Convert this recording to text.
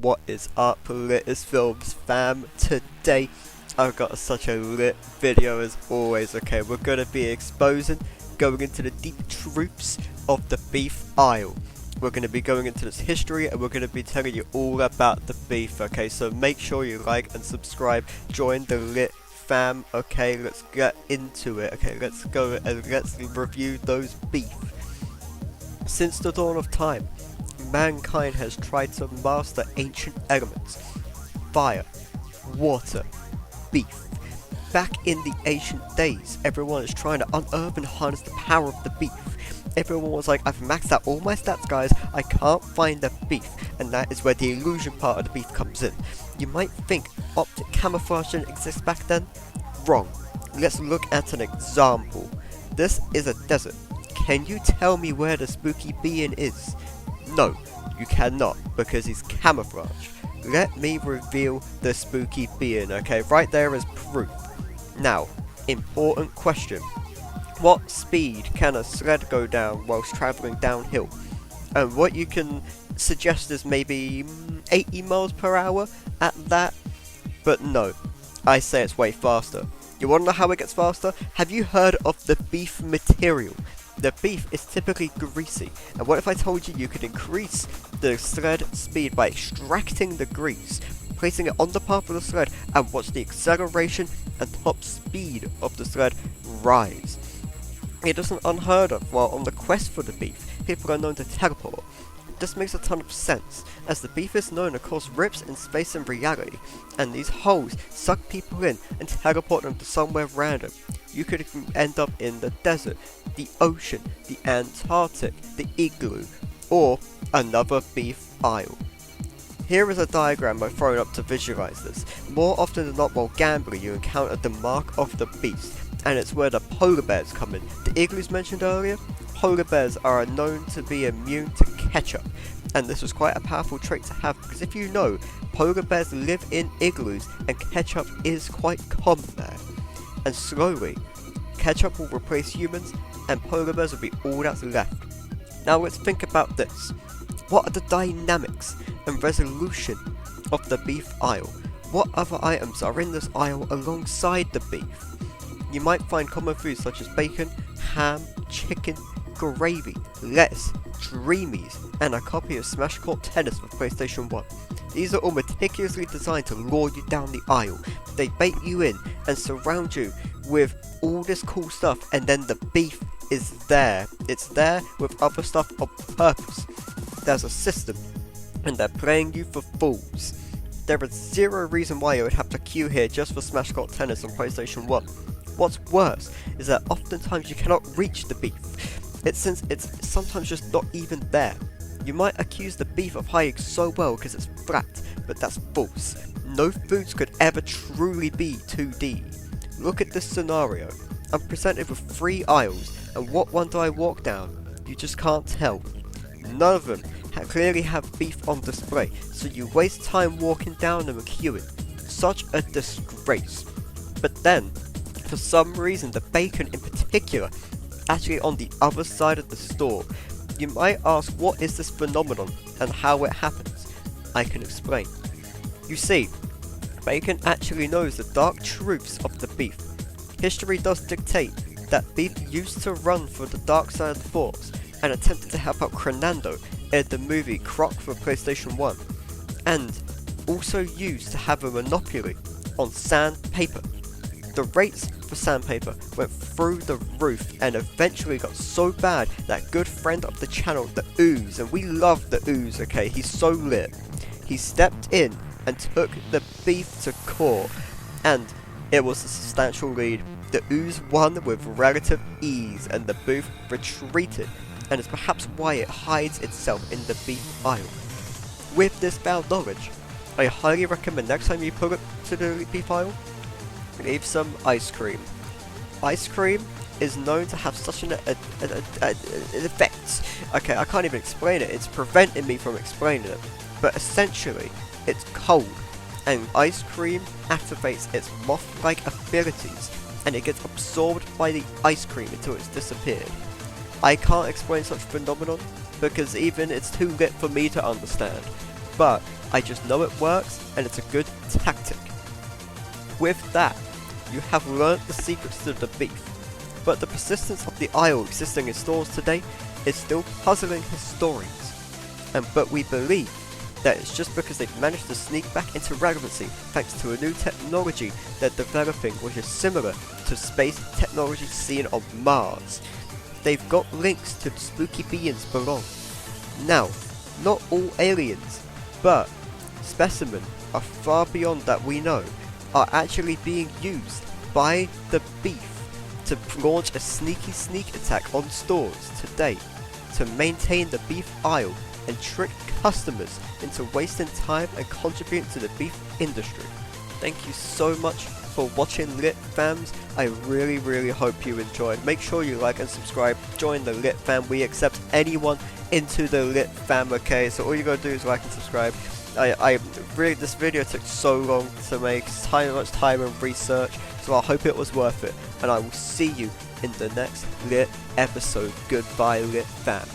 What is up, Latest Films fam? Today I've got such a lit video as always. Okay, we're going to be exposing, going into the deep truths of the beef aisle. We're going to be going into its history and we're going to be telling you all about the beef. Okay, so make sure you like and subscribe, join the lit fam. Okay, let's get into it. Okay, let's go and let's review those beef. Since the dawn of time, mankind has tried to master ancient elements: fire, water, beef. Back in the ancient days, everyone is trying to unearth and harness the power of the beef. Everyone was like, I've maxed out all my stats guys, I can't find the beef, and that is where the illusion part of the beef comes in. You might think optic camouflage didn't exist back then? Wrong. Let's look at an example. This is a desert. Can you tell me where the spooky being is? No, you cannot, because he's camouflaged. Let me reveal the spooky being, okay? Right there is proof. Now, important question. What speed can a sled go down whilst travelling downhill? And what you can suggest is maybe 80 miles per hour at that? But no, I say it's way faster. You want to know how it gets faster? Have you heard of the beef material? The beef is typically greasy, and what if I told you you could increase the sled speed by extracting the grease, placing it on the path of the sled, and watch the acceleration and top speed of the sled rise? It isn't unheard of. While on the quest for the beef, people are known to teleport. This makes a ton of sense, as the beef is known to cause rips in space and reality, and these holes suck people in and teleport them to somewhere random. You could end up in the desert, the ocean, the Antarctic, the igloo, or another beef aisle. Here is a diagram I've thrown up to visualize this. More often than not while gambling you encounter the mark of the beast, and it's where the polar bears come in. The igloos mentioned earlier, polar bears are known to be immune to ketchup, and this was quite a powerful trait to have, because if you know, polar bears live in igloos and ketchup is quite common there. And slowly, ketchup will replace humans and polar bears will be all that's left. Now let's think about this. What are the dynamics and resolution of the beef aisle? What other items are in this aisle alongside the beef? You might find common foods such as bacon, ham, chicken, gravy, lettuce, dreamies, and a copy of Smash Court Tennis for PlayStation 1. These are all meticulously designed to lure you down the aisle. They bait you in and surround you with all this cool stuff, and then the beef is there. It's there with other stuff on purpose. There's a system, and they're playing you for fools. There is zero reason why you would have to queue here just for Smash Court Tennis on PlayStation 1. What's worse is that oftentimes you cannot reach the beef. Since it's sometimes just not even there. You might accuse the beef of hiding so well because it's flat, but that's false. No foods could ever truly be 2D. Look at this scenario. I'm presented with 3 aisles, and what one do I walk down? You just can't tell. None of them clearly have beef on display, so you waste time walking down them and queuing. Such a disgrace. But then, for some reason, the bacon in particular, actually on the other side of the store. You might ask, what is this phenomenon and how it happens? I can explain. You see, bacon actually knows the dark truths of the beef. History does dictate that beef used to run for the dark side of the force and attempted to help out Crenando in the movie Croc for PlayStation 1, and also used to have a monopoly on sandpaper. The rates for sandpaper went through the roof and eventually got so bad that good friend of the channel, the OOZE, and we love the OOZE, okay, he's so lit, he stepped in and took the beef to court, and it was a substantial lead. The OOZE won with relative ease and the booth retreated, and it's perhaps why it hides itself in the beef aisle. With this found knowledge, I highly recommend next time you pull it to the beef aisle, leave some ice cream. Ice cream is known to have such an effect. Okay, I can't even explain it. It's preventing me from explaining it. But essentially, it's cold, and ice cream activates its moth-like abilities, and it gets absorbed by the ice cream until it's disappeared. I can't explain such phenomenon because even it's too lit for me to understand. but I just know it works and it's a good tactic. With that, you have learnt the secrets of the beef, but the persistence of the aisle existing in stores today is still puzzling historians, but we believe that it's just because they've managed to sneak back into relevancy thanks to a new technology they're developing which is similar to space technology seen on Mars. They've got links to the spooky beings below. Now, not all aliens, but specimens are far beyond that we know, are actually being used by the beef to launch a sneak attack on stores today to maintain the beef aisle and trick customers into wasting time and contributing to the beef industry. Thank you so much for watching, Lit Fams. I really hope you enjoyed. Make sure you like and subscribe, join the Lit Fam. We accept anyone into the Lit Fam, okay? So all you gotta do is like and subscribe. This video took so long to make, so much time and research, so I hope it was worth it, and I will see you in the next Lit episode. Goodbye, Lit Fam.